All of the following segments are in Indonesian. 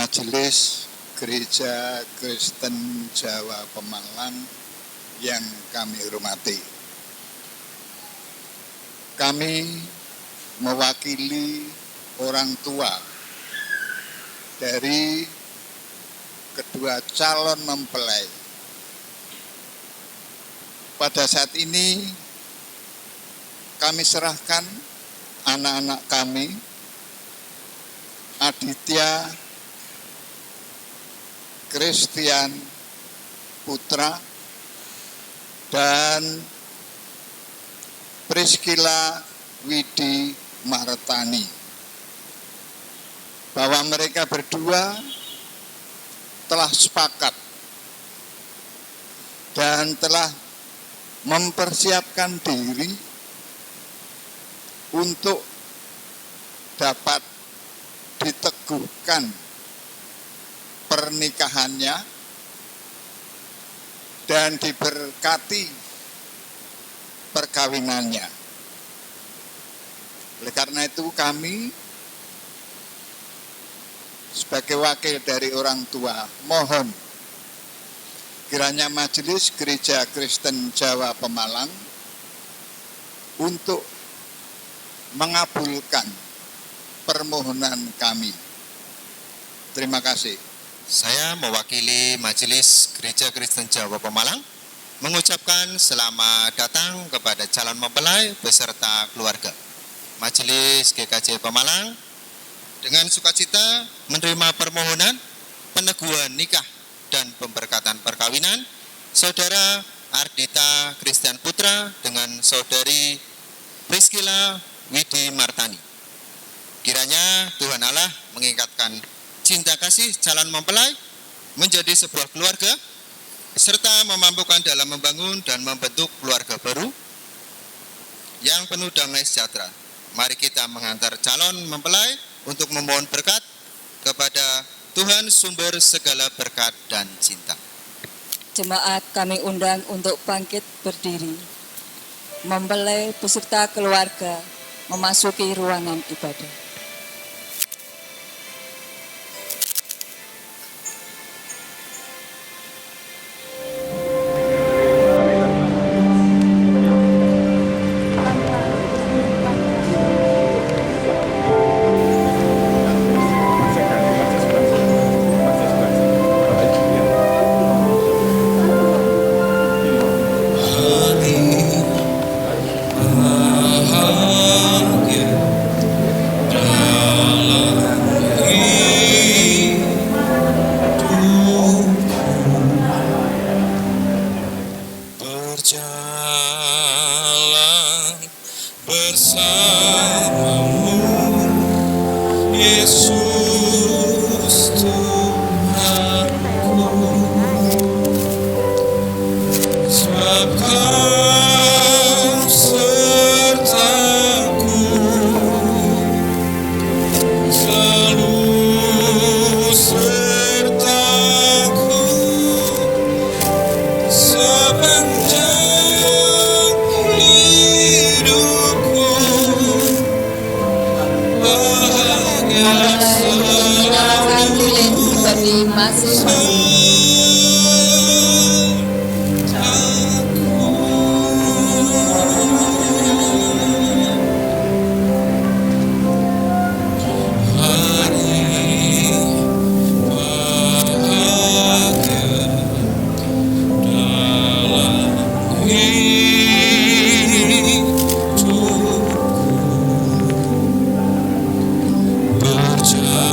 Majelis Gereja Kristen Jawa Pemalang yang kami hormati. Kami mewakili orang tua dari kedua calon mempelai. Pada saat ini kami serahkan anak-anak kami, Aditya Christian Putra dan Priscilla Widi Martani, bahwa mereka berdua telah sepakat dan telah mempersiapkan diri untuk dapat diteguhkan pernikahannya dan diberkati perkawinannya. Oleh karena itu kami sebagai wakil dari orang tua mohon kiranya Majelis Gereja Kristen Jawa Pemalang untuk mengabulkan permohonan kami. Terima kasih. Saya mewakili Majelis Gereja Kristen Jawa Pemalang mengucapkan selamat datang kepada calon mempelai beserta keluarga. Majelis GKJ Pemalang dengan sukacita menerima permohonan peneguhan nikah dan pemberkatan perkawinan Saudara Ardita Christian Putra dengan Saudari Priscilla Widi Martani. Kiranya Tuhan Allah mengikatkan cinta kasih calon mempelai menjadi sebuah keluarga, serta memampukan dalam membangun dan membentuk keluarga baru yang penuh damai sejahtera. Mari kita menghantar calon mempelai untuk memohon berkat kepada Tuhan sumber segala berkat dan cinta. Jemaat kami undang untuk bangkit berdiri. Mempelai beserta keluarga memasuki ruangan ibadah. Berjalan bersamamu, Yesus Tuhanku, sebab Kau sertaku, selalu sertaku sepanjang hidupku, bahagia selalu berjalan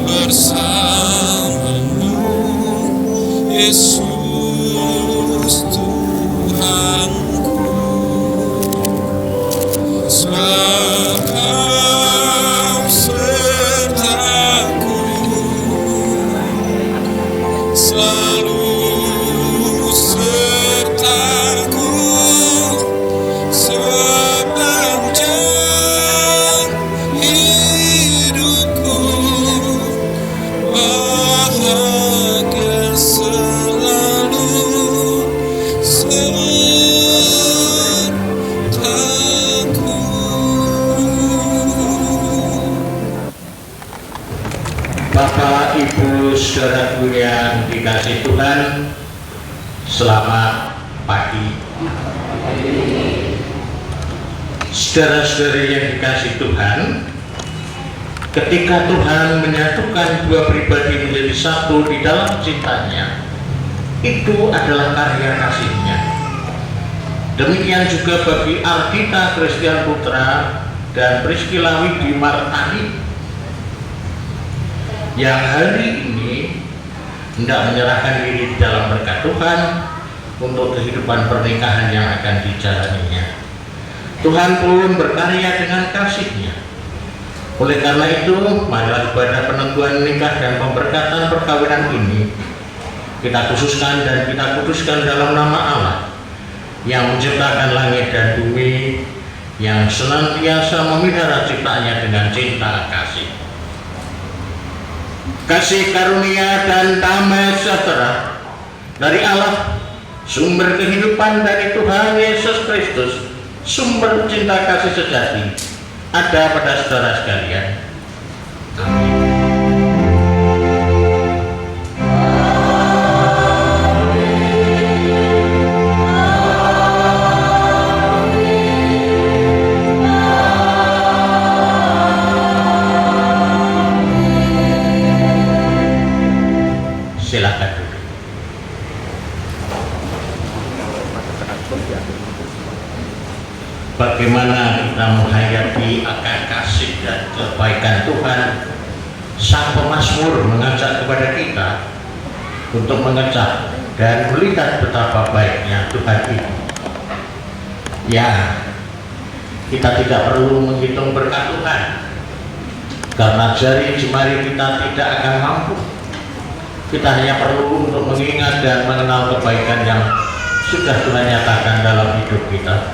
bersama Bapak, Ibu, saudaraku yang dikasihi Tuhan, selamat pagi. Saudara-saudari yang dikasihi Tuhan, ketika Tuhan menyatukan dua pribadi menjadi satu di dalam cintanya, itu adalah karya kasih-Nya. Demikian juga bagi Ardita Christian Putra dan Priscilla Widi Martani yang hari ini hendak menyerahkan diri di dalam berkat Tuhan untuk kehidupan pernikahan yang akan dijalaninya. Tuhan pun berkarya dengan kasih-Nya. Oleh karena itu, marilah ibadah penentuan nikah dan pemberkatan perkawinan ini kita khususkan dan kita kuduskan dalam nama Allah yang menciptakan langit dan bumi, yang senantiasa memelihara ciptaannya dengan cinta kasih. Kasih karunia dan damai sejahtera dari Allah, sumber kehidupan dari Tuhan Yesus Kristus, sumber cinta kasih sejati, ada pada saudara sekalian. Amin. Silakan duduk. Bagaimana kita menghayati akan kasih dan kebaikan Tuhan? Sang Pemazmur mengajak kepada kita untuk mengecap dan melihat betapa baiknya Tuhan itu. Ya, kita tidak perlu menghitung berkat Tuhan, karena jari jemari kita tidak akan mampu. Kita hanya perlu untuk mengingat dan mengenal kebaikan yang sudah Tuhan nyatakan dalam hidup kita,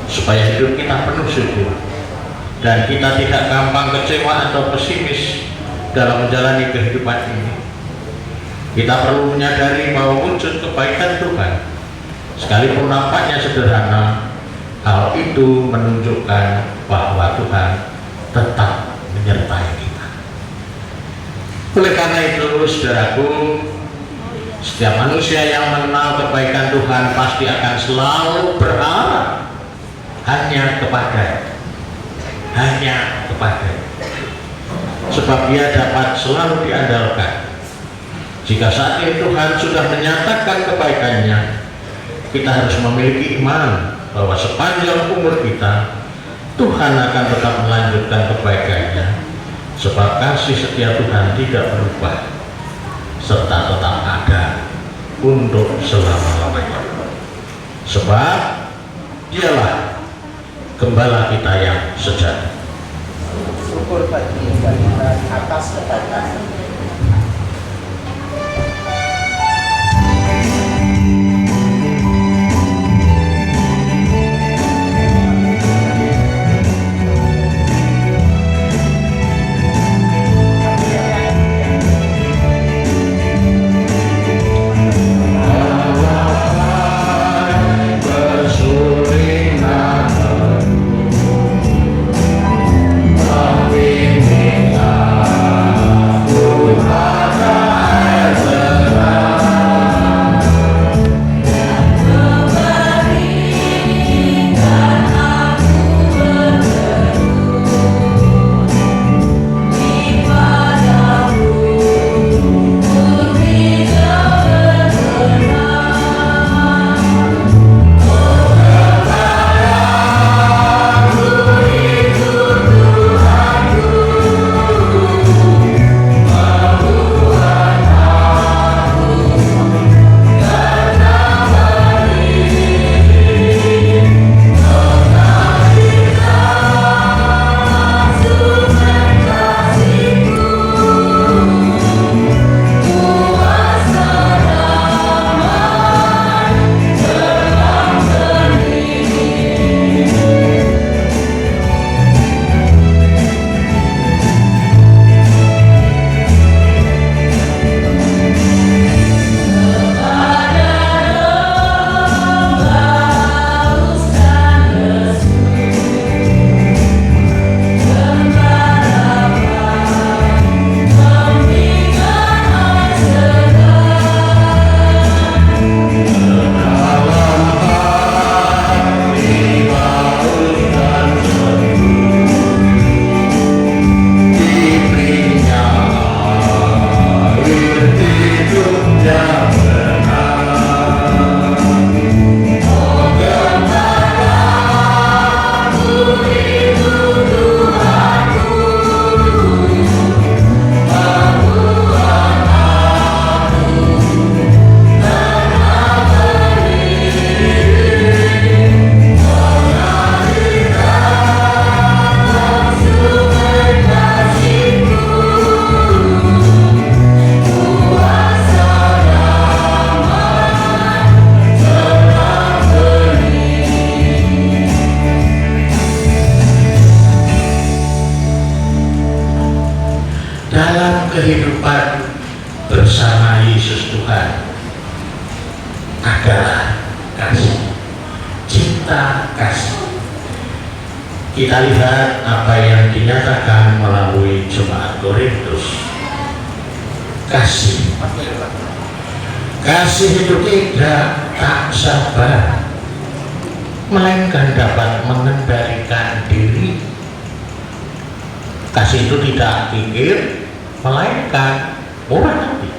supaya hidup kita penuh syukur dan kita tidak gampang kecewa atau pesimis dalam menjalani kehidupan ini. Kita perlu menyadari bahwa wujud kebaikan Tuhan, sekalipun nampaknya sederhana, hal itu menunjukkan bahwa Tuhan tetap menyertai kita. Oleh karena itu, saudaraku, setiap manusia yang mengenal kebaikan Tuhan pasti akan selalu berharap hanya kepada, sebab dia dapat selalu diandalkan. Jika saat ini Tuhan sudah menyatakan kebaikannya, kita harus memiliki iman bahwa sepanjang umur kita Tuhan akan tetap melanjutkan kebaikannya, sebab kasih setia Tuhan tidak berubah serta tetap ada untuk selama-lamanya. Sebab Dialah gembala kita yang sejati. Syukur bagi Tuhan atas kebaikan. dalam kehidupan bersama Yesus Tuhan adalah kasih, cinta kasih. Kita lihat apa yang dinyatakan melalui Jemaat Korintus. Kasih itu tidak tak sabar, melainkan dapat mengendalikan diri. Kasih itu tidak pikir, melainkan murah hati.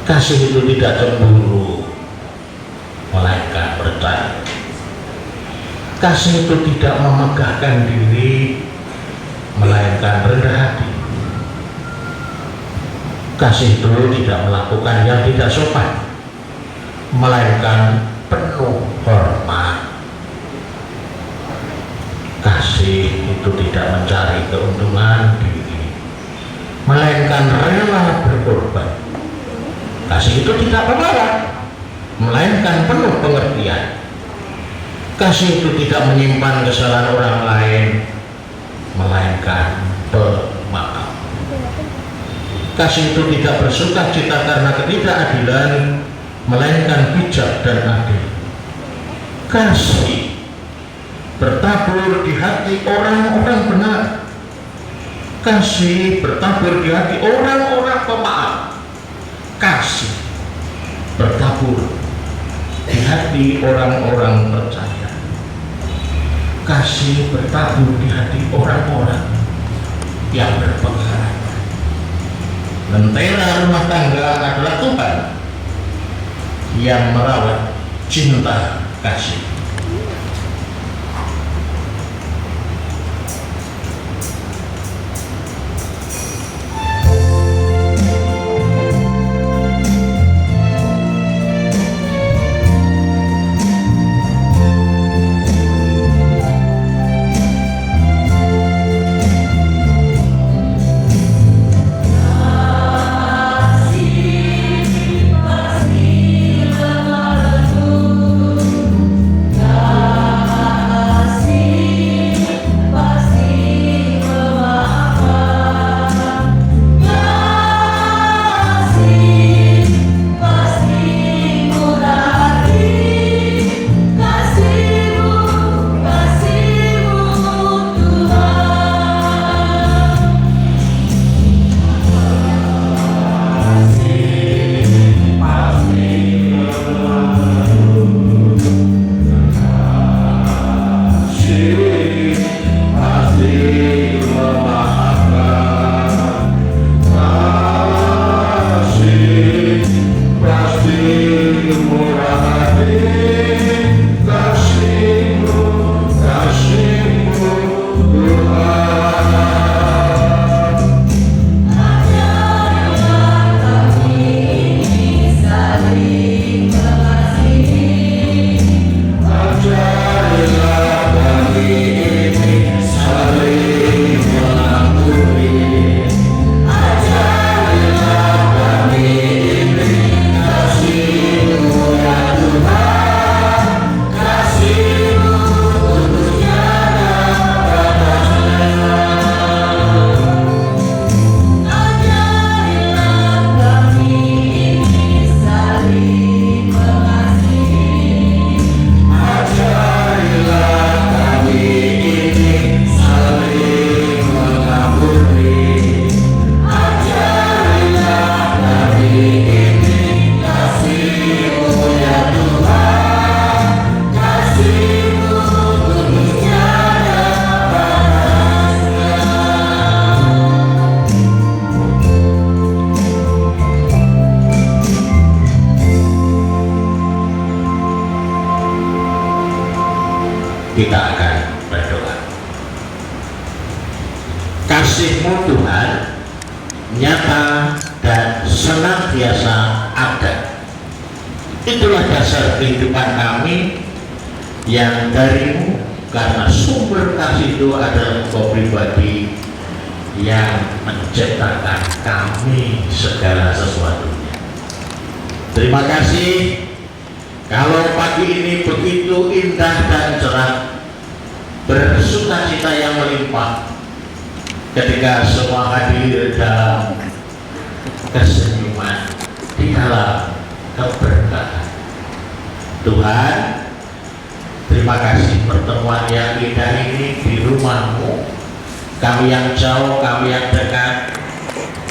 Kasih itu tidak cemburu, melainkan percaya. Kasih itu tidak memegahkan diri, melainkan rendah hati. Kasih itu tidak melakukan yang tidak sopan, melainkan penuh hormat. Kasih itu tidak mencari keuntungan diri, melainkan rela berkorban. Kasih itu tidak pemarah, melainkan penuh pengertian. Kasih itu tidak menyimpan kesalahan orang lain, melainkan pemaaf. Kasih itu tidak bersuka cita karena ketidakadilan, melainkan bijak dan adil. Kasih bertabur di hati orang-orang benar. Kasih bertabur di hati orang-orang pemaaf. Kasih bertabur di hati orang-orang percaya. Kasih bertabur di hati orang-orang yang berpengalaman. Lentera rumah tangga adalah Tuhan yang merawat cinta kasih. Kita akan berdoa. Kasih-Mu Tuhan nyata dan senantiasa ada. Itulah dasar kehidupan kami yang dari-Mu, karena sumber kasih itu adalah Engkau pribadi yang menciptakan kami segala sesuatunya. Terima kasih. Kalau pagi ini begitu indah dan cerah, bersukacita yang melimpah ketika semua hadir dan kesenyuman, di dalam keberkahan. Tuhan, terima kasih pertemuan yang indah ini di rumah-Mu. Kami yang jauh, kami yang dekat,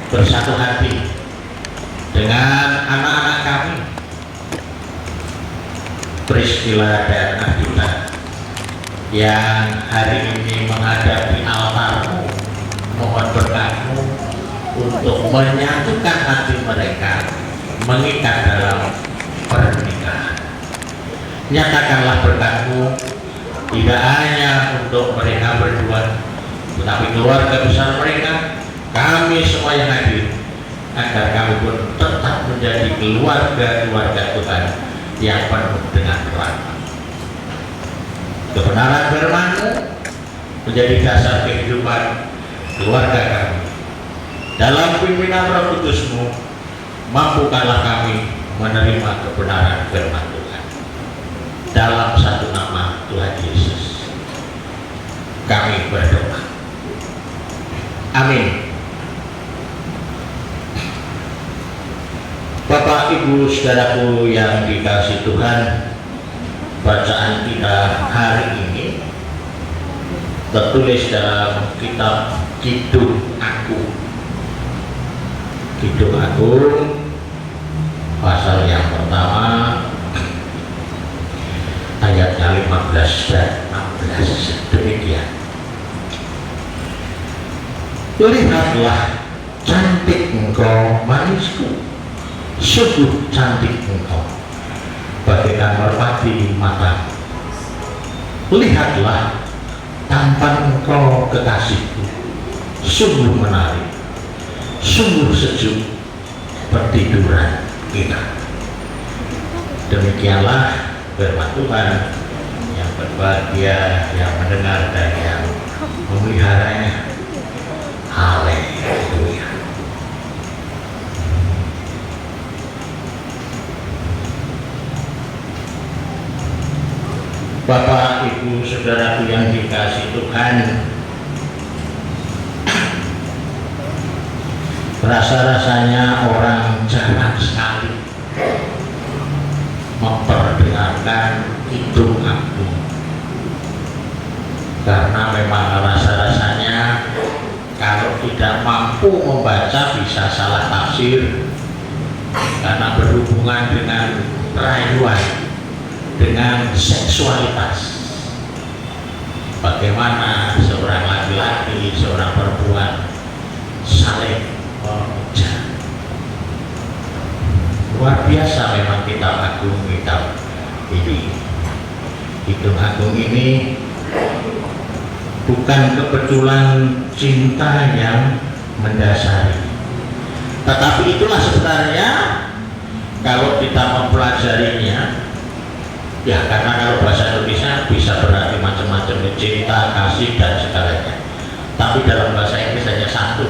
bersatu hati dengan anak-anak kami, Priscilla dan Adita, yang hari ini menghadapi altar-Mu. Mohon berkat-Mu untuk menyatukan hati mereka, mengikat dalam pernikahan. Nyatakanlah berkat-Mu tidak hanya untuk mereka berdua, tetapi keluarga besar mereka, kami semua yang hadir, agar kami pun tetap menjadi keluarga Tuhan yang penuh dengan rahmat. Kebenaran firman-Mu menjadi dasar kehidupan keluarga kami. Dalam pimpinan Roh Kudus-Mu, mampukanlah kami menerima kebenaran firman Tuhan. Dalam satu nama Tuhan Yesus, kami berdoa. Amin. Bapak, Ibu, saudaraku yang dikasihi Tuhan, bacaan kita hari ini tertulis dalam kitab Kidung Agung. Kidung Agung pasal yang pertama ayatnya 15 dan 16 demikian. Lihatlah cantik engkau manisku, sungguh cantik engkau, bagaikan merpati mata. Lihatlah tampan engkau kekasihku, sungguh menarik, sungguh sejuk pertiduran kita. Demikianlah firman Tuhan. Yang berbahagia yang mendengar dan yang memeliharanya. Haleluya. Bapak, Ibu, saudaraku yang dikasihi Tuhan, rasa-rasanya orang jarang sekali memperdengarkan Kidung Agung, karena memang rasa-rasanya kalau tidak mampu membaca bisa salah tafsir, karena berhubungan dengan rayuan, dengan seksualitas. Bagaimana seorang laki-laki, seorang perempuan saling memuja. Luar biasa memang kitab agung kitab ini. Kidung Agung ini bukan kebetulan cinta yang mendasari, tetapi itulah sebenarnya kalau kita mempelajarinya, ya, karena kalau bahasa Indonesia bisa berarti macam-macam, cinta, kasih, dan segalanya. Tapi dalam bahasa Inggris hanya satu,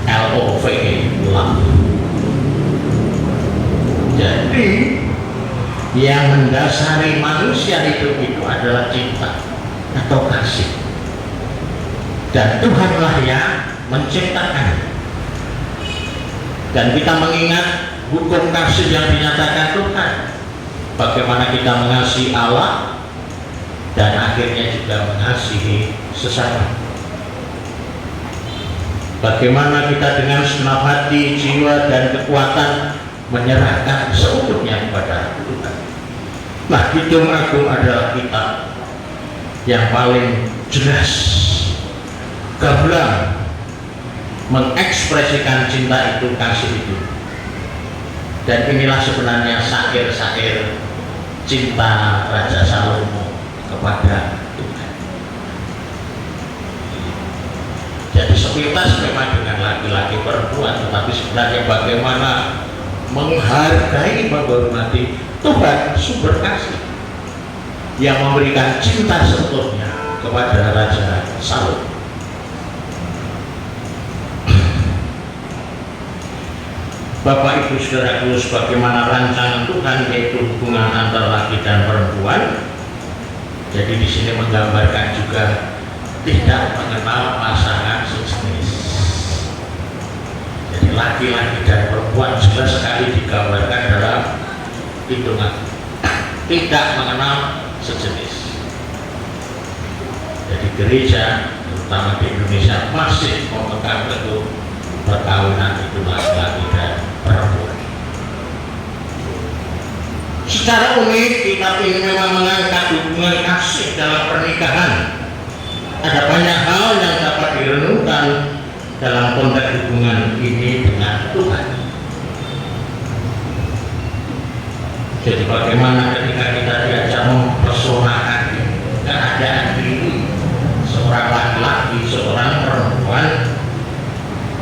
L-O-V-E, love. Jadi yang mendasari manusia hidup itu adalah cinta atau kasih. Dan Tuhanlah yang menciptakan. Dan kita mengingat hukum kasih yang dinyatakan Tuhan. Bagaimana kita mengasihi Allah dan akhirnya juga mengasihi sesama. Bagaimana kita dengan segenap hati, jiwa, dan kekuatan menyerahkan seutuhnya kepada Tuhan. Nah, Kidung Agung adalah kitab yang paling jelas, gamblang mengekspresikan cinta itu, kasih itu. Dan inilah sebenarnya syair-syair cinta Raja Salomo kepada Tuhan. Jadi sepintas memang dengan laki-laki perempuan, tetapi sebenarnya bagaimana menghargai, menghormati Tuhan sumber kasih yang memberikan cinta seutuhnya kepada Raja Salomo. Bapak, Ibu, saudaraku, sebagaimana rancangan Tuhan yaitu hubungan antara laki dan perempuan. Jadi di sini menggambarkan juga tidak mengenal pasangan sejenis. Jadi laki-laki dan perempuan jelas sekali digambarkan dalam hitungan, tidak mengenal sejenis. Jadi gereja terutama di Indonesia masih memegang teguh perkawinan itu laki-laki dan perempuan. Secara unik kitab ini memang mengangkat hubungan kasih dalam pernikahan. Ada banyak hal yang dapat direnungkan dalam konteks hubungan ini dengan Tuhan. Jadi bagaimana ketika kita diajak mempersoalkan keadaan diri seorang laki-laki, seorang perempuan,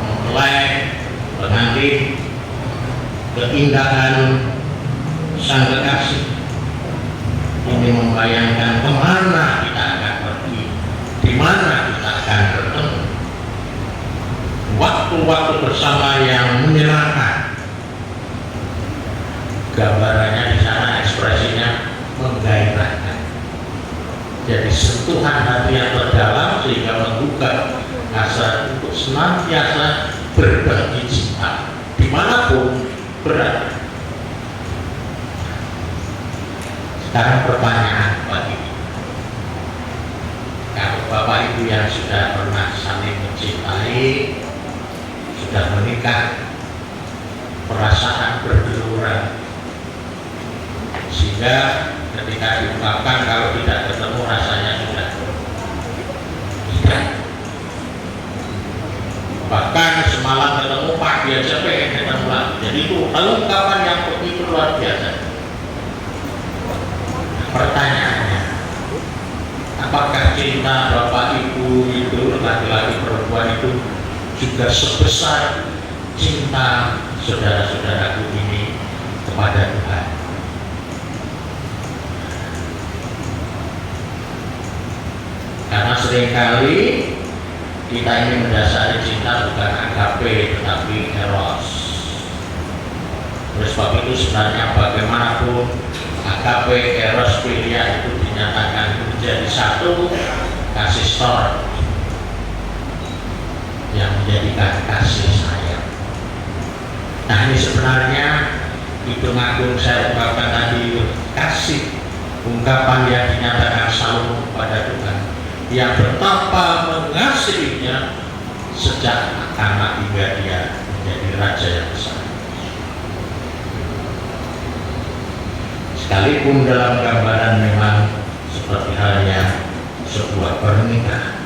mempelai, pengantin, keindahan sang kekasih, ini membayangkan kemana kita akan pergi, di mana kita akan bertemu. Waktu-waktu bersama yang menyenangkan. Gambarannya di sana, ekspresinya menggairahkan. Jadi sentuhan hati yang terdalam sehingga membuka hasrat untuk senantiasa berbagi cinta dimanapun berada. Sekarang pertanyaan bagi kalau Bapak Ibu yang sudah pernah saling mencintai, sudah menikah, perasaan bergelora, sehingga ketika diungkapkan kalau tidak ketemu rasanya sudah tidak. Bahkan semalam ketemu pagi aja pengen ketemu lagi. Jadi itu ungkapan yang begitu luar biasa. Pertanyaannya, apakah cinta Bapak Ibu itu, laki-laki perempuan itu juga sebesar cinta saudara-saudaraku ini kepada Tuhan? Karena seringkali kita ini mendasari cinta bukan agape tetapi eros. Oleh sebab itu sebenarnya bagaimanapun agape, eros, philia itu dinyatakan menjadi satu kasih stor yang menjadikan kasih sayang. Nah ini sebenarnya itu ngagung saya ungkapkan tadi, kasih ungkapan yang dinyatakan Salomo kepada Tuhan yang betapa mengasihinya sejak anak hingga dia menjadi raja yang besar. Sekalipun dalam gambaran memang seperti halnya sebuah pernikahan.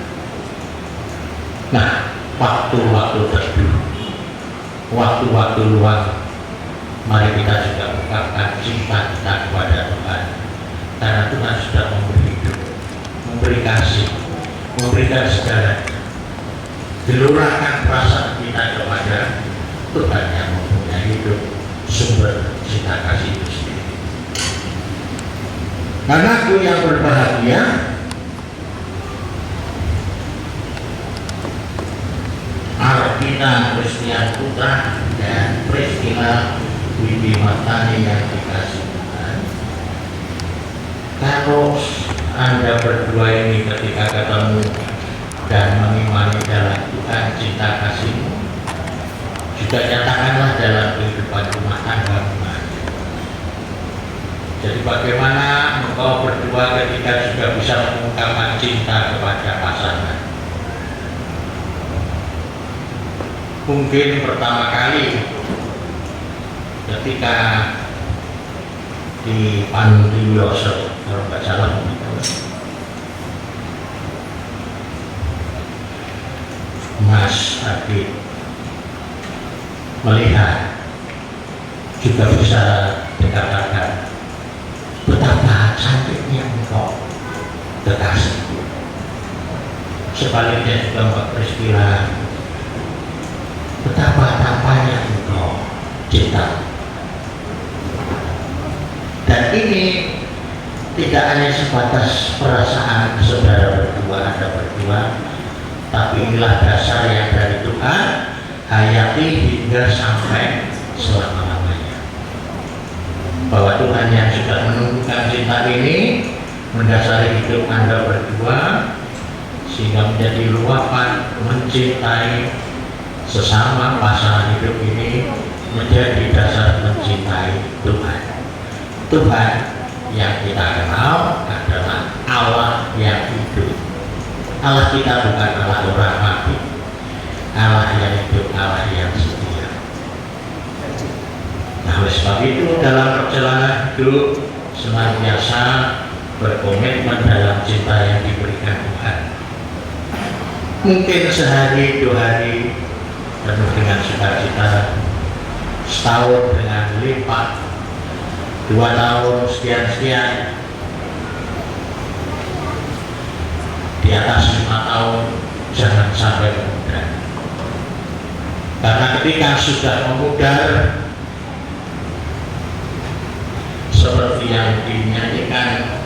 Nah, waktu-waktu teduh, waktu-waktu luang, mari kita juga ungkapkan cinta kita kepada Tuhan. Karena Tuhan sudah memberi hidup, memberi kasih, memberikan segala. Gelurahkan perasaan kita kepada Tuhan yang mempunyai hidup, sumber cinta kasih itu sendiri. Anakku yang berbahagia, Arvina Christian Putra dan Priscilla Widi Martani yang dikasih Tuhan. Kalau Anda berdua ini ketika ketemu dan mengimani dalam Tuhan cinta kasihmu, juga nyatakanlah dalam kehidupan rumah tangga. Jadi bagaimana engkau berdua ketika juga bisa mengungkapkan cinta kepada pasangan? Mungkin pertama kali ketika di Panti Wiyoso, kalau nggak salah, Mas Adit melihat juga bisa dikatakan betapa cantiknya engkau kekasih. Sebaliknya juga Mbak Priscilla, betapa tampaknya engkau cinta. Dan ini tidak hanya sebatas perasaan saudara berdua, Anda berdua, tapi inilah dasar yang dari Tuhan hayati hingga sampai selama-lamanya. Bahwa Tuhan yang sudah menumbuhkan cinta ini mendasari hidup Anda berdua sehingga menjadi luapan mencintai sesama pasangan hidup ini menjadi dasar mencintai Tuhan. Tuhan yang kita kenal adalah Allah yang hidup. Allah kita bukan Allah orang mati, Allah yang hidup, Allah yang setia. Nah, oleh sebab itu dalam perjalanan hidup senantiasa berkomitmen dalam cinta yang diberikan Tuhan. Mungkin sehari, 2 hari penuh dengan sukacita, setahun dengan lipat, 2 tahun sekian-sekian, di atas 5 tahun jangan sampai memudar. Karena ketika sudah memudar, seperti yang dinyanyikan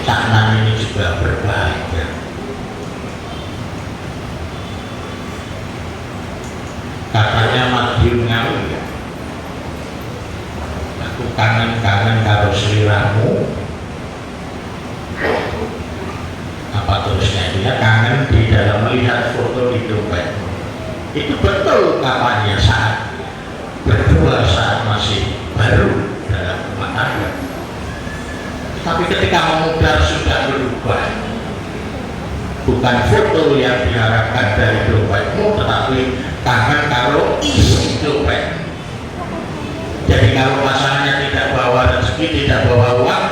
Cak Nan ini juga berbahaya. Katanya Madiun Ngawi, aku kangen-kangen karo sliramu. Apa terusnya, dia kangen di dalam melihat foto di dompetmu. Itu betul kapannya saat berdua, saat masih baru dalam rumah tangga. Tapi ketika memudar sudah berubah. Bukan foto yang diharapkan dari dompetmu, tetapi kangen kalau isi dompet. Jadi kalau pasangannya tidak bawa rezeki, tidak bawa uang,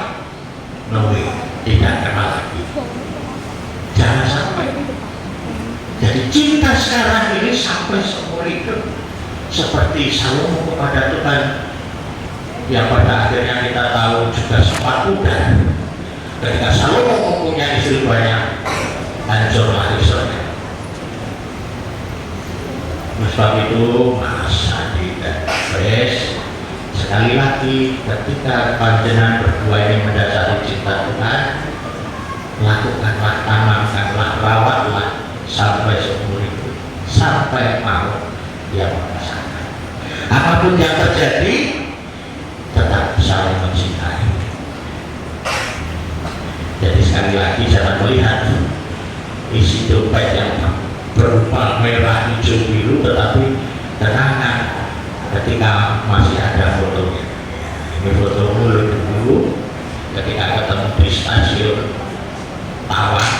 no way, tidak kenal lagi. Jangan sampai. Jadi cinta sekarang ini sampai seumur hidup, seperti Salomo kepada Tuhan, yang pada akhirnya kita tahu juga sempat pudar. Ketika Salomo mempunyai istri banyak, hancurlah Israel. Sebab itu Mas Adi dan Fres, sekali lagi ketika panjenengan berdua ini mendasari cinta Tuhan, lakukanlah, tanamkanlah, rawatlah sampai seumur hidup, sampai maut yang merasakan. Apapun yang terjadi, tetap saling mencintai. Jadi sekali lagi jangan melihat isi dompet yang berupa merah, hijau, biru, tetapi kenangan ketika masih ada fotonya. Ini foto mulut dulu ketika ketemu di stasiun Tawang.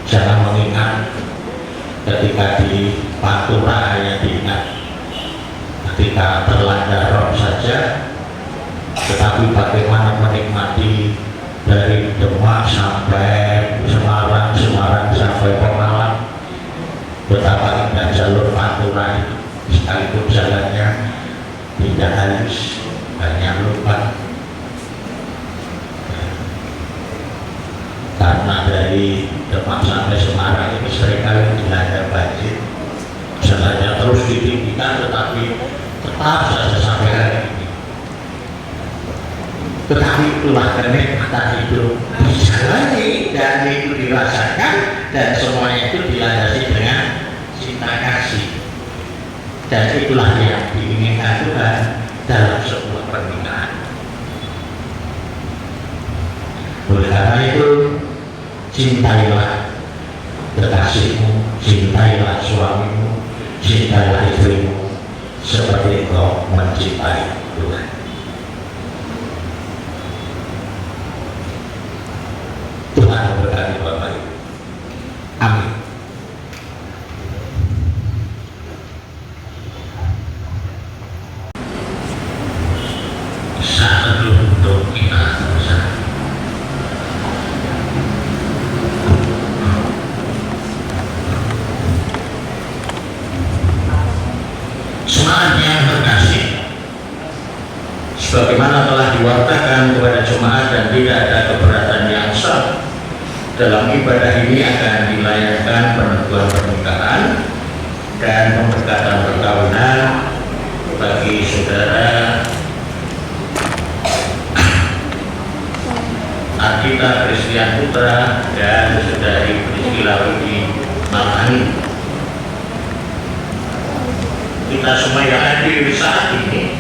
Jangan mengingat ketika di Pantura, hanya diingat ketika terlanda rob saja, tetapi bagaimana menikmati dari Demak sampai Semarang, Semarang sampai Pemalang, betapa indah jalur Pantura itu, sekalipun jalannya tidak halus, banyak lubang. Karena dari Demak sampai Semarang ini seringkali dilanda banjir, jalannya terus ditinggikan, tetapi tetap saja sampai hari ini. Tetapi itulah kenikmatan hidup dijalani dan itu dirasakan, dan semuanya itu dilandasi dengan cinta kasih, dan itulah yang diinginkan Tuhan dalam sebuah pernikahan. Oleh karena itu, cintailah kekasihmu, cintailah suamimu, cintailah istrimu seperti engkau mencintai Tuhan. Tuhan memberkati Bapak Ibu. Amin. Saat untuk kita bersama. Jemaat yang terkasih, sebagaimana telah diwartakan kepada jemaat dan tidak ada keberatan yang sah, dalam ibadah ini akan dilayangkan penentuan pernikahan dan pemberkatan perkawinan bagi saudara Ardita Christian Putra dan saudari Priscilla Widi Mamani. Kita semua yang hadir saat ini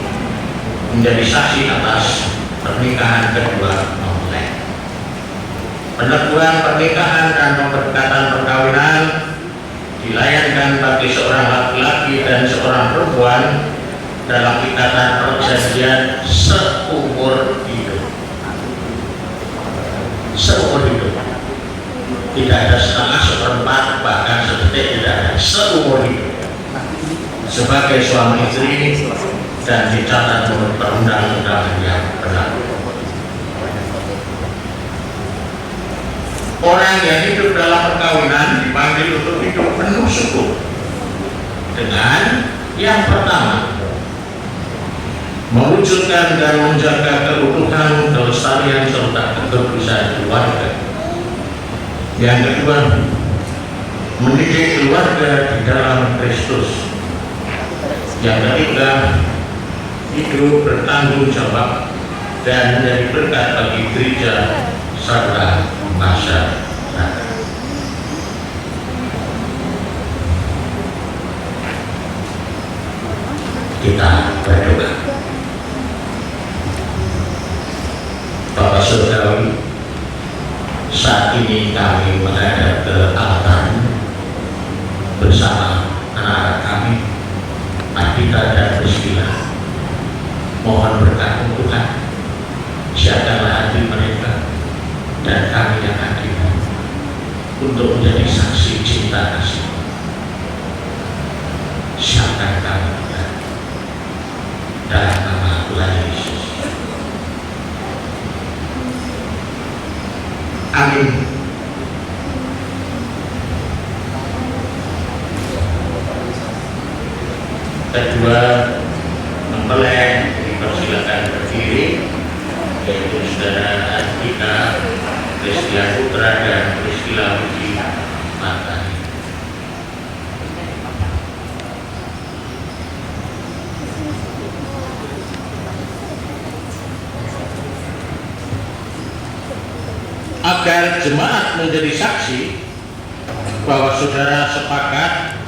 menjadi saksi atas pernikahan kedua mempelai. Peneguhan pernikahan dan pemberkatan perkawinan dilayangkan bagi seorang laki-laki dan seorang perempuan dalam ikatan perjanjian seumur hidup. Seumur hidup. Tidak ada setengah, seperempat, bahkan sedetik, tidak ada. Seumur hidup. Sebagai suami istri dan dicatat menurut perundang-undangan yang berlaku. Orang yang hidup dalam perkawinan dipanggil untuk hidup penuh syukur dengan yang pertama, mewujudkan dan menjaga keutuhan, kelestarian serta kebersihan keluarga. Yang kedua, mendidik keluarga di dalam Kristus. Yang ketiga, hidup bertanggung jawab dan menjadi berkat bagi gereja serta masyarakat. Kita berdoa. Bapak Saudara, saat ini kami menghadap ke altar bersama anak-anak kami, Adita dan Priscilla. Mohon berkat Tuhan, jagalah hati mereka dan kami yang hadir untuk menjadi saksi cinta kasih. Siapkan kami Tuhan, dalam nama Tuhan Yesus. Amin. Kedua mempelai dipersilakan berdiri, yaitu saudara Adita Kristia Putra dan Priscilla Widi Martani. Agar jemaat menjadi saksi bahwa saudara sepakat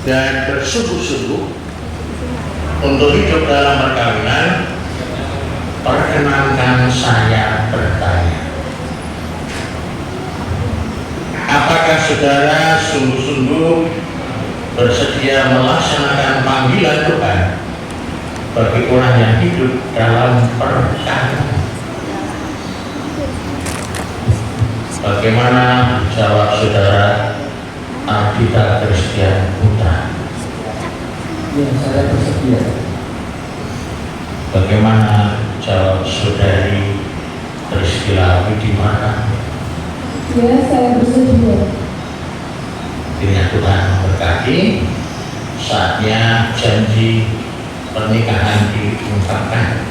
dan bersungguh-sungguh untuk hidup dalam perkawinan, perkenankan saya bertanya, apakah saudara sungguh-sungguh bersedia melaksanakan panggilan Tuhan bagi orang yang hidup dalam perkawinan? Bagaimana jawab saudara Adita Kristia Putra? Ya, saya bersedia. Bagaimana jawab saudari Priscilla Widi Martani? Ya, saya bersedia. Kiranya Tuhan memberkati. Saatnya janji pernikahan diungkapkan.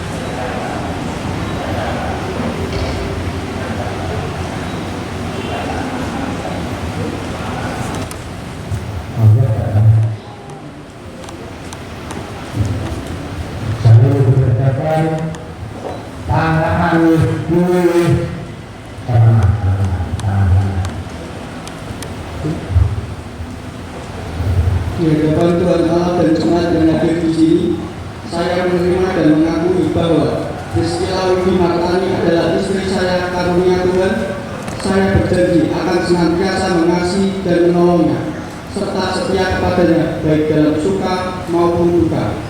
Di hadapan Tuhan Allah dan jemaat yang hadir di sini, saya menerima dan mengakui bahwa Priscilla Widi Martani adalah istri saya karunia Tuhan. Saya berjanji akan senantiasa mengasihi dan menolongnya, serta setia kepadanya baik dalam suka maupun duka.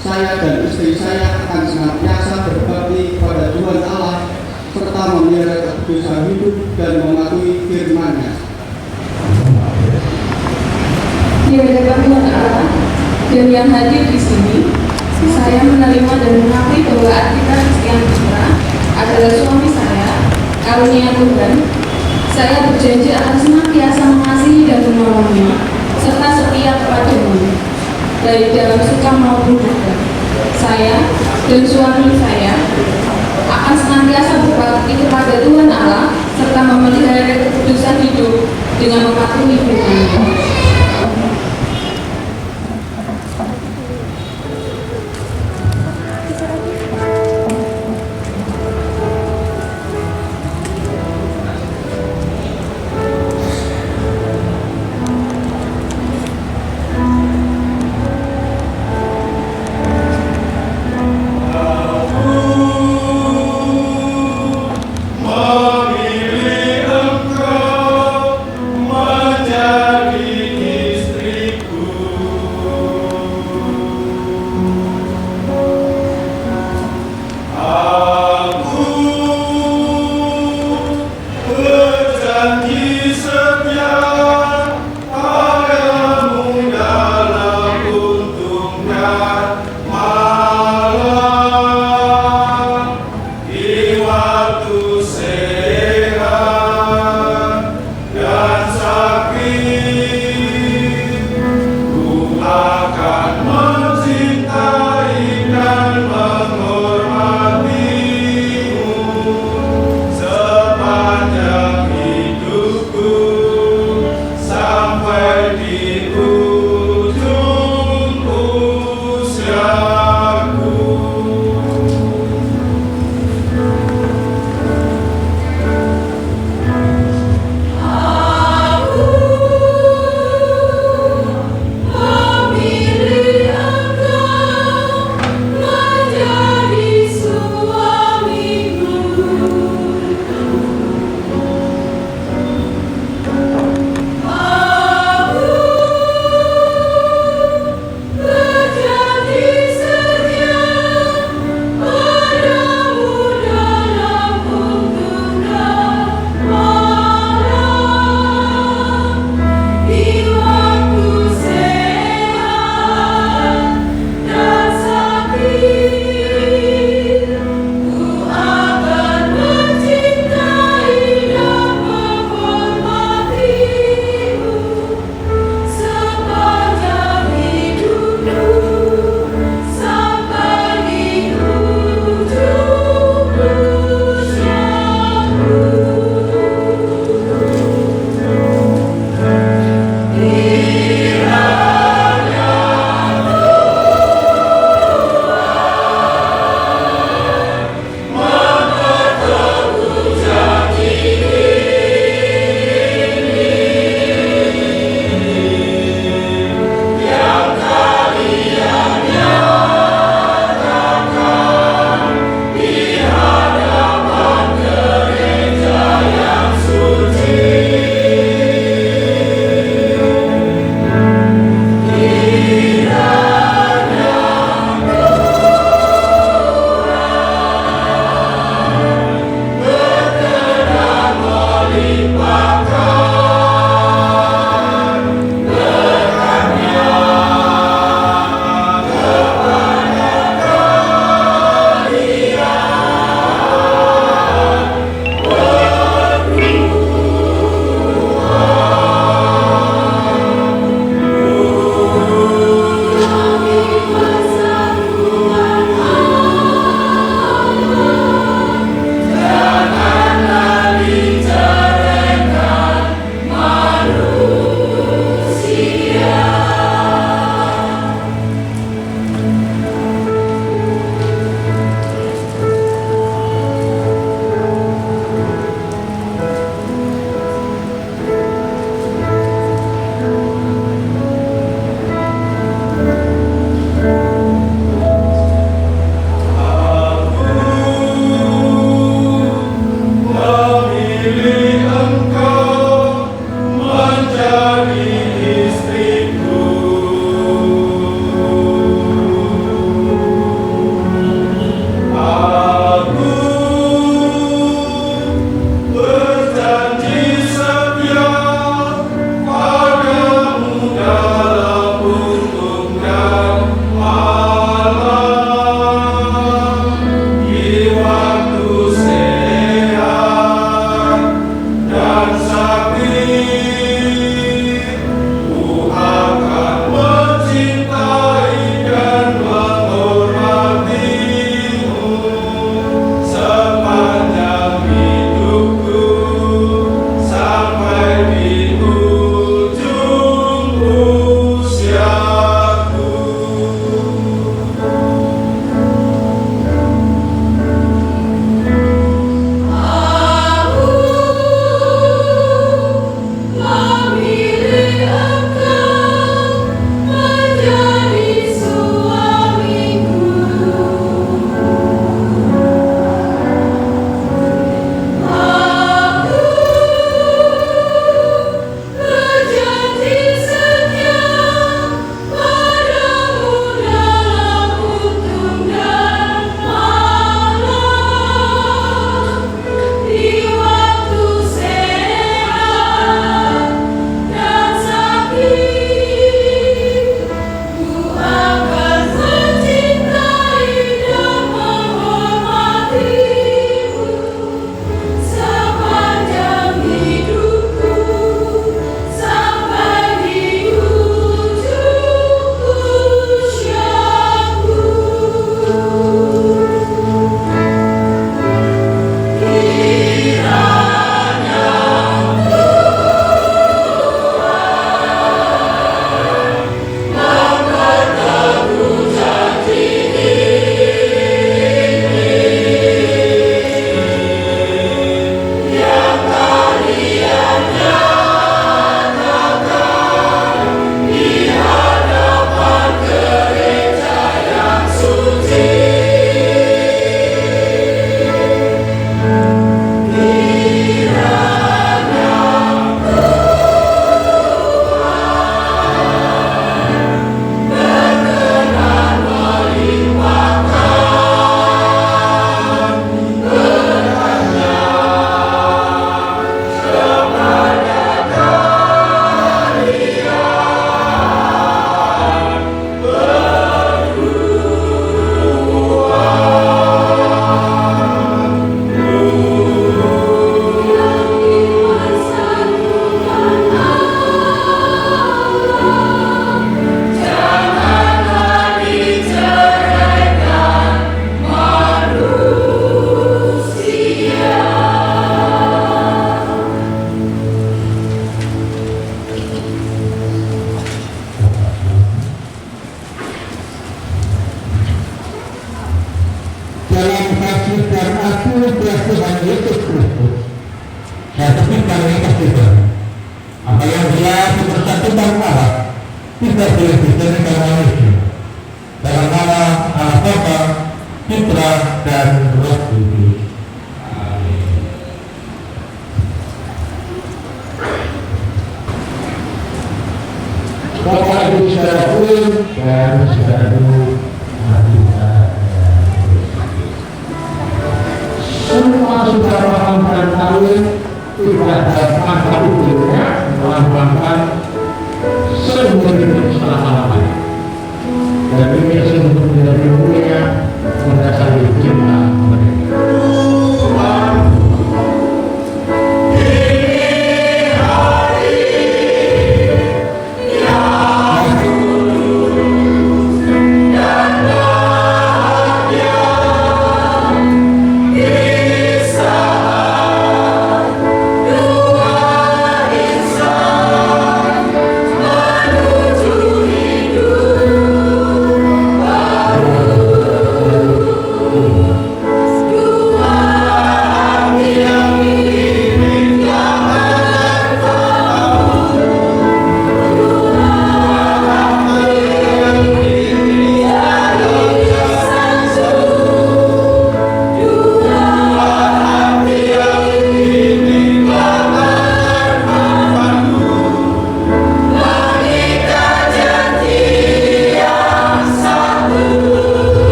Saya dan istri saya akan senantiasa berbakti kepada Tuhan Allah, serta memelihara kekudusan hidup dan mematuhi firman-Nya. Di hadapan Tuhan Allah dan yang hadir di sini, saya menerima dan mengakui bahwa Adita Kristia Putra adalah suami saya, karunia Tuhan. Saya berjanji akan senantiasa mengasihi dan menolongnya, serta setia kepadanya, baik dalam suka maupun duka. Saya dan suami saya akan senantiasa berbakti kepada Tuhan Allah, serta memelihara kekudusan hidup dengan mematuhi firman-Nya. Amen.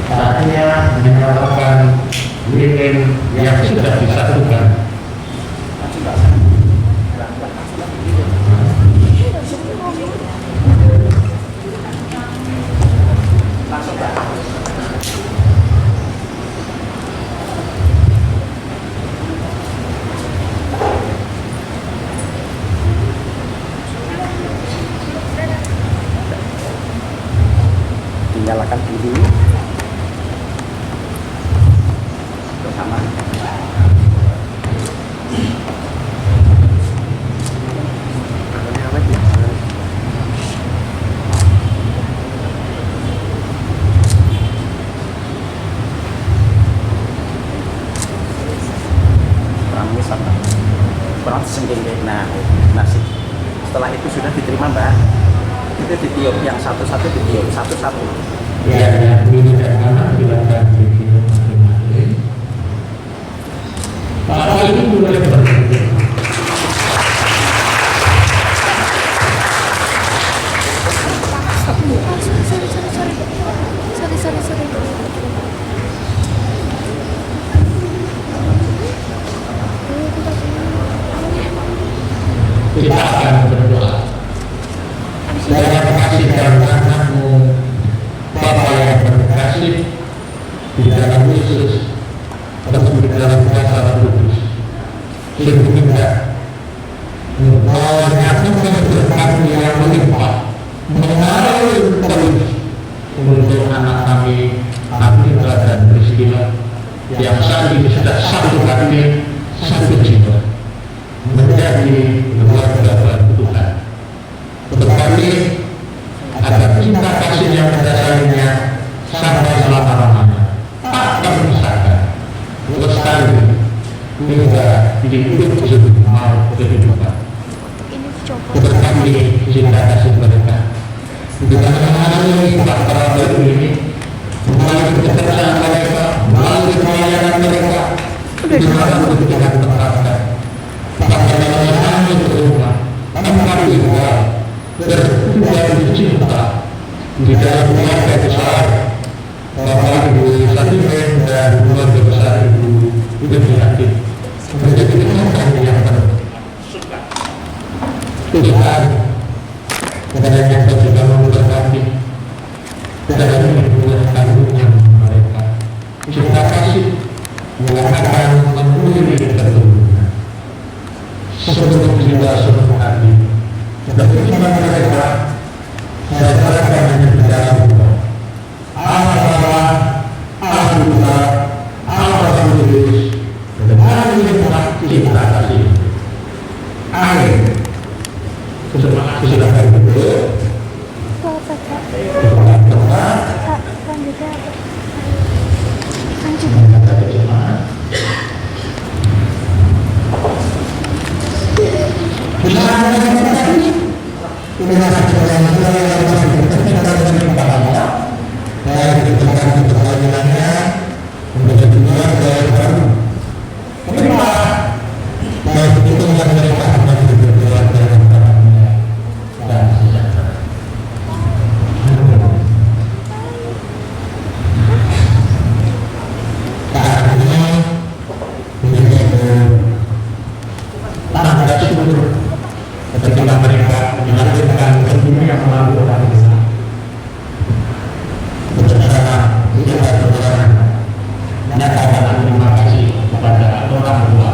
Saatnya menyatakan lilin yang sudah disatukan. Dinyalakan dulu bersama. Kurang sendiri. Nah, nasi. Setelah itu sudah diterima, Mbak. Itu ditiup, yang satu-satu ditiup, satu-satu. Ya, yang ini dan mana silakan ditiup masing-masing. Bapak ini boleh berhenti. Sorry. Kita akan berdoa. Dalam kasih dan anakmu, Bapa yang berkasih, di dalam Yesus, dan di dalam kuasa Kudus, sehingga Engkau menyatukan berkat yang melimpah, mengalir terus untuk anak kami, Abdillah dan Priscilla, yang saat ini sudah satu hati, satu jiwa, menjadi keluarga baru Tuhan. Berkali agar cinta kasih yang mendasarinya sampai selama-lamanya tak terpisahkan, lestari hingga hidup mau kehidupan. Berkati cinta kasih mereka dengan mengalami para baru ini, melalui pekerjaan mereka, melalui pelayanan mereka, dengan kebijakan menerapkan pelayanan ke rumah, tempat tinggal, berkumpul cinta di dalam keluarga besar Bapak Ibu Satimen dan keluarga besar Ibu Yakin menjadi keluarga yang tersuka. Tuhan, kepada yang juga memberkati dalam hidup kandungnya mereka. Cinta kasih yang akan memenuhi keturunan seluruh jiwa, seluruh hati. Bagaimana mereka serahkan hanya di dalam Allah. Allah, Allah Kudus, dengan limpah cinta kasih. Amin. Silakan duduk. Baik itu yang mereka rasa syukur ketika mereka melahirkan tentunya melalui orang desa. Saudara, saudara, nyatakan terima kasih kepada orang tua.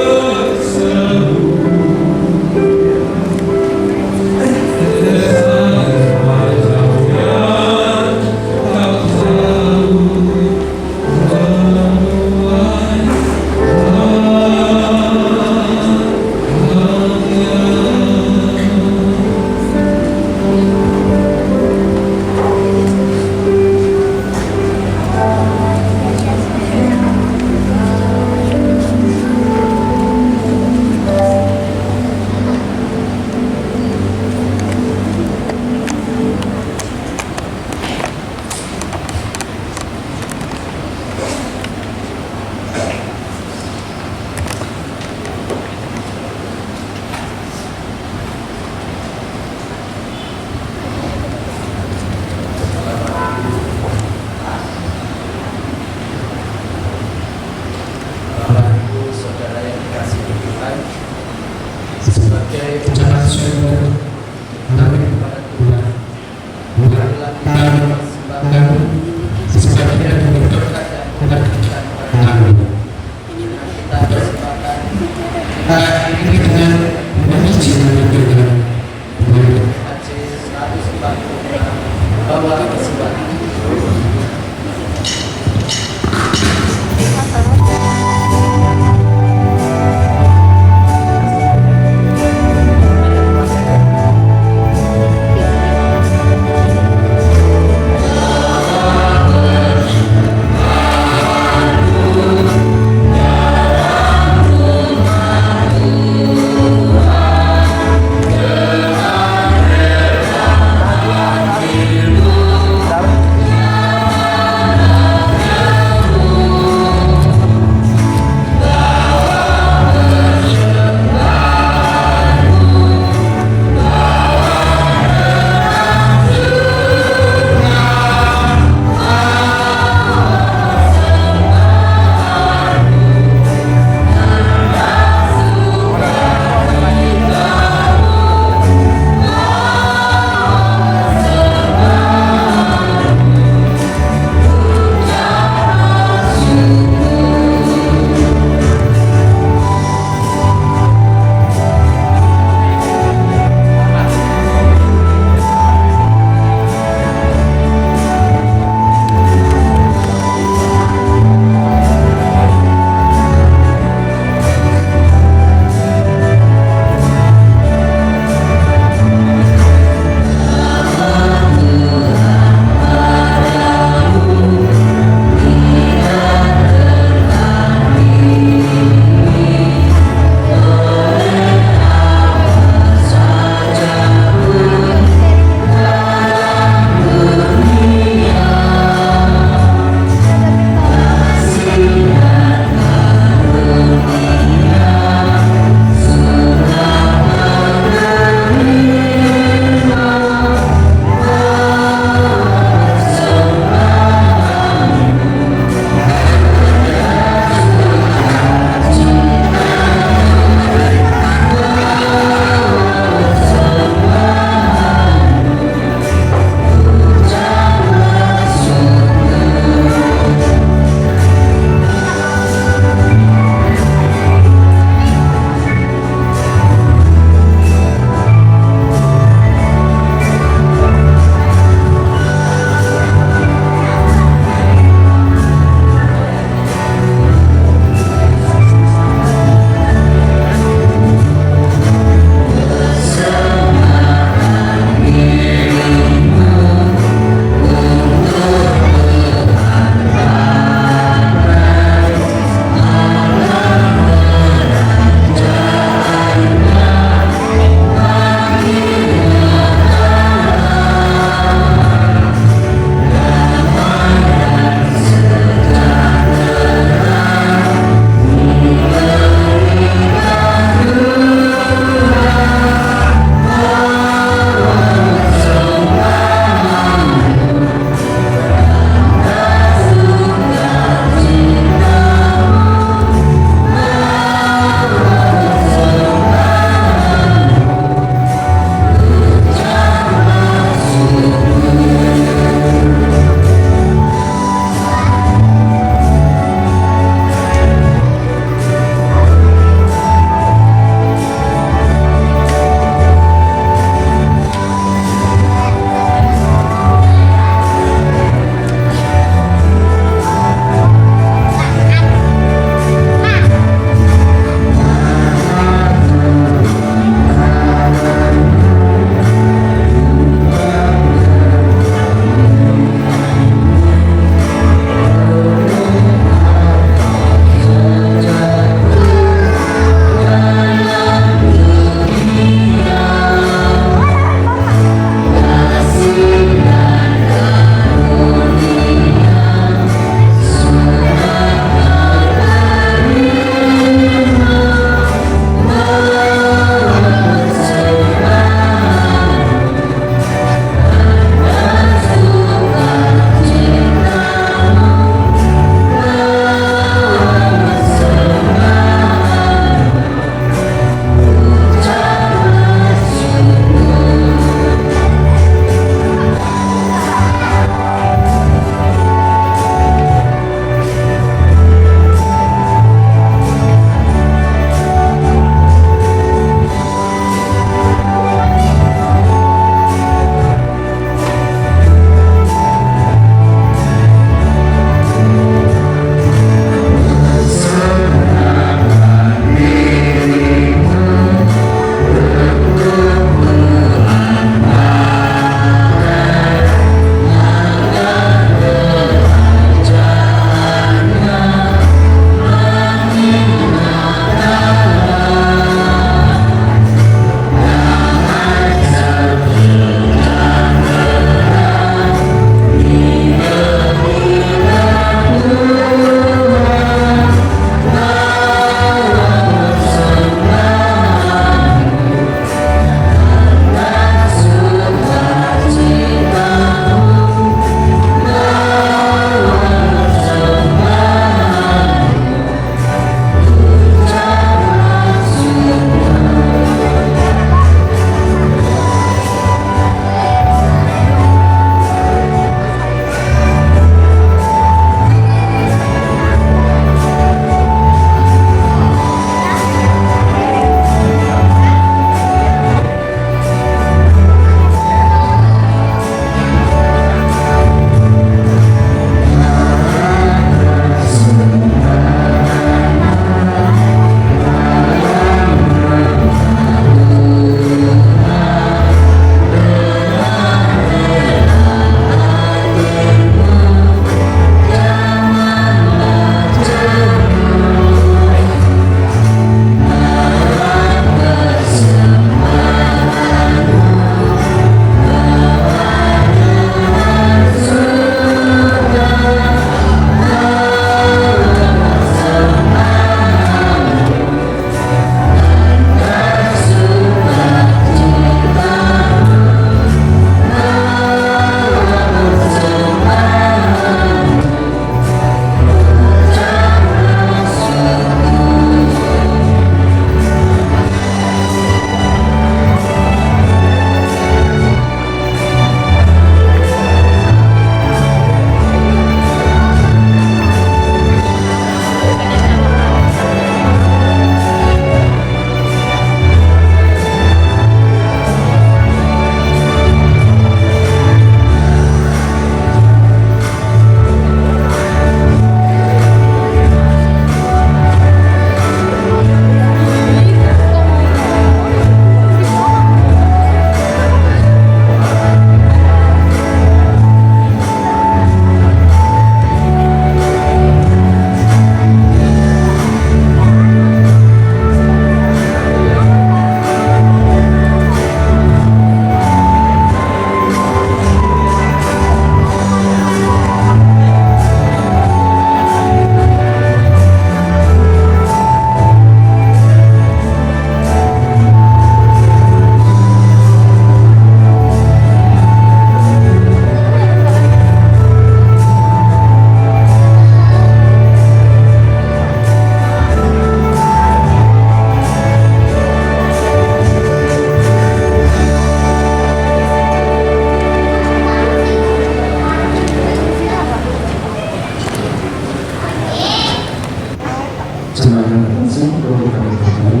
kasih untuk kami berkali.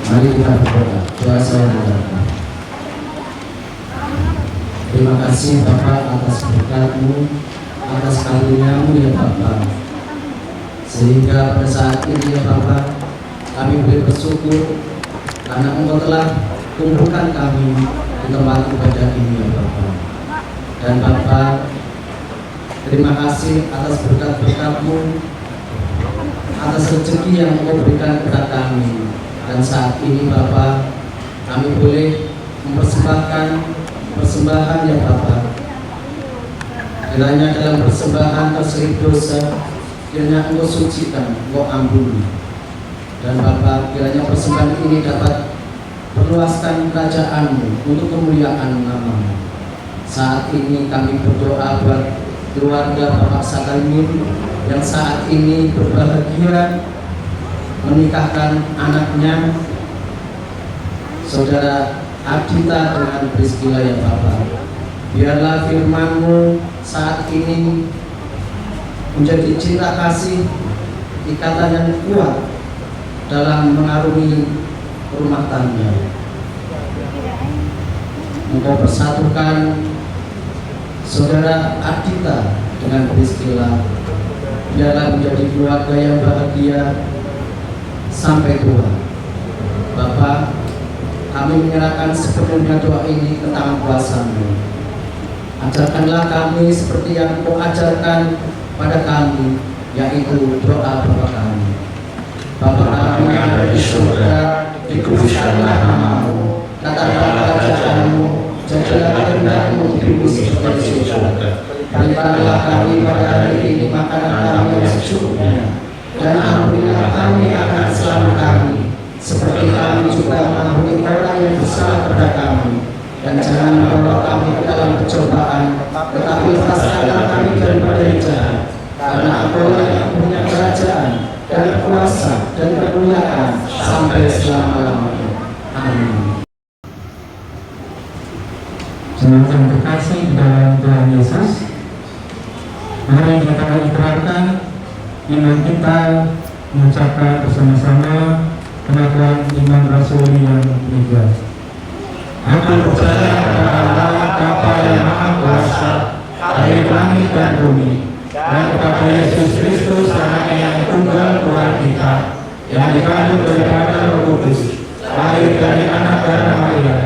Mari kita berdoa. Doa saya berdoa. Terima kasih Bapak atas berkat-Mu, atas karunia-Mu ya Bapak. Sehingga pada saat ini ya Bapak, kami boleh bersyukur karena Engkau telah kumpulkan kami di tempat ibadah ini ya Bapak. Dan Bapak, terima kasih atas berkat-berkat-Mu, atas rezeki yang Engkau berikan kepada kami. Dan saat ini Bapak, kami boleh mempersembahkan persembahan ya Bapak. Kiranya dalam persembahan terselip dosa, kiranya Engkau sucikan, Engkau ampuni. Dan Bapak, kiranya persembahan ini dapat perluaskan kerajaan-Mu untuk kemuliaan nama-Mu. Saat ini kami berdoa buat keluarga Bapak Sakalimin yang saat ini berbahagia menikahkan anaknya, Saudara Adita dengan Priscilla ya Bapak. Biarlah firman-Mu saat ini menjadi cinta kasih, ikatan yang kuat dalam mengarungi rumah tangga. Engkau persatukan Saudara Adita dengan Priscilla. Biarlah menjadi keluarga yang bahagia sampai tua. Bapak, kami menyerahkan sepenuhnya doa ini ke tangan kuasa-Mu. Ajarkanlah kami seperti yang Kau ajarkan pada kami, yaitu doa Bapa kami. Bapa kami yang ada di surga, dikuduskanlah nama-Mu, datanglah kerajaan-Mu, jadilah kehendak-Mu di bumi seperti di surga. Berikanlah kami pada hari ini makanan kami yang secukupnya, dan ampunilah kami akan kesalahan kami, seperti kami juga mengampuni orang yang bersalah kepada kami. Dan jangan membawa kami ke dalam percobaan, tetapi lepaskanlah kami daripada yang jahat. Karena Engkau yang punya kerajaan dan kuasa dan kemuliaan sampai selama-lamanya. Amin. Jemaat yang terkasih di dalam Tuhan Yesus, mari kita ikrarkan iman kita, mengucapkan bersama-sama pengakuan iman rasuli yang ketiga. Aku percaya kepada Allah Bapa yang Maha Kuasa, Hayat langit dan bumi, dan kepada Yesus Kristus anaknya yang tunggal Tuhan kita, yang dikandung daripada Roh Kudus, lahir dari anak darah Maria,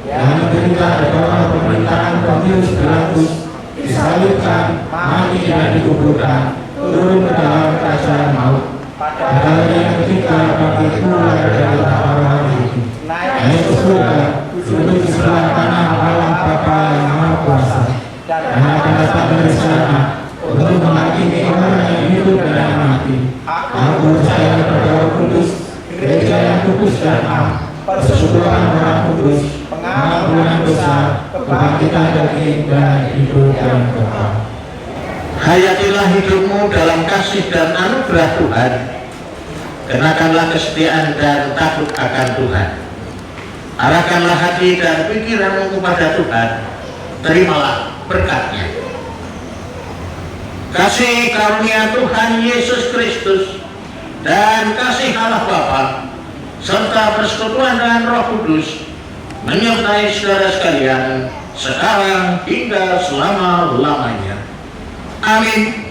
yang menderita di bawah pemerintahan Pontius Pilatus, disalibkan, mati dan dikuburkan, turun ke dalam kerajaan maut. Pada hari yang ketiga bangkit keluar dari para rohani, naik ke surga, duduk di sebelah kanan Allah Bapa yang Maha Kuasa, dan akan datang dari sana untuk menghakimi orang yang hidup dan yang mati. Aku percaya kepada Roh Kudus, gereja yang kudus dan am, persekutuan orang kudus, pengampunan dosa, kebangkitan daging dan hidup yang kekal. Hayatilah hidupmu dalam kasih dan anugerah Tuhan. Kenakanlah kesetiaan dan takut akan Tuhan. Arahkanlah hati dan pikiranmu kepada Tuhan. Terimalah berkat-Nya. Kasih karunia Tuhan Yesus Kristus dan kasih Allah Bapa serta persekutuan dengan Roh Kudus menyertai saudara sekalian sekarang hingga selama-lamanya. Amin.